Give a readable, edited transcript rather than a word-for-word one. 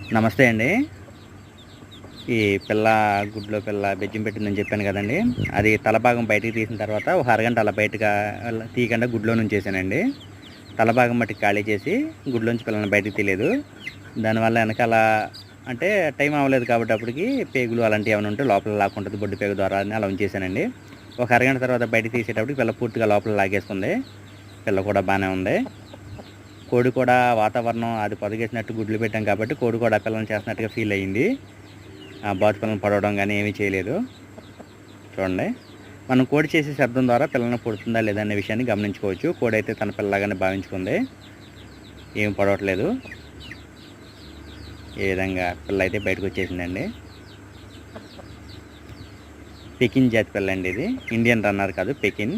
నమస్తే అండి. ఈ పిల్ల గుడ్లో పిల్ల బెజ్జం పెట్టిందని చెప్పాను కదండీ! అది తల భాగం బయటికి తీసిన తర్వాత ఒక అరగంట అలా బయటగా తీయకుండా గుడ్లో నుంచేసానండి. తల భాగం మట్టుకు ఖాళీ చేసి గుడ్లోంచి పిల్లని బయటికి తీయలేదు. దానివల్ల ఎనకాల అంటే టైం అవ్వలేదు కాబట్టి అప్పటికి పేగులు అలాంటివి ఏమైనా ఉంటే లోపల లాక్కుంటది బొడ్డు పేగు ద్వారా అని అలా ఉంచేసానండి. ఒక అరగంట తర్వాత బయటికి తీసేటప్పటికి పిల్ల పూర్తిగా లోపల లాగేసుకుంది. పిల్ల కూడా బానే ఉంది. కోడి కూడా వాతావరణం అది పొదిగేసినట్టు గుడ్లు పెట్టాం కాబట్టి కోడి కూడా ఆ పిల్లని చేస్తున్నట్టుగా ఫీల్ అయ్యింది. బాతు పిల్లని పడవడం గానీ ఏమీ చేయలేదు. చూడండి. మనం కోడి చేసే శబ్దం ద్వారా పిల్లని పుడుతుందా లేదా అనే విషయాన్ని గమనించుకోవచ్చు. కోడైతే తన పిల్లలాగానే భావించుకుంది. ఏమి పడవట్లేదు. ఈ విధంగా పిల్లయితే బయటకొచ్చేసిందండి. పెకిన్ జాతి పిల్లండి ఇది. ఇండియన్ రన్నర్ కాదు పెకిన్.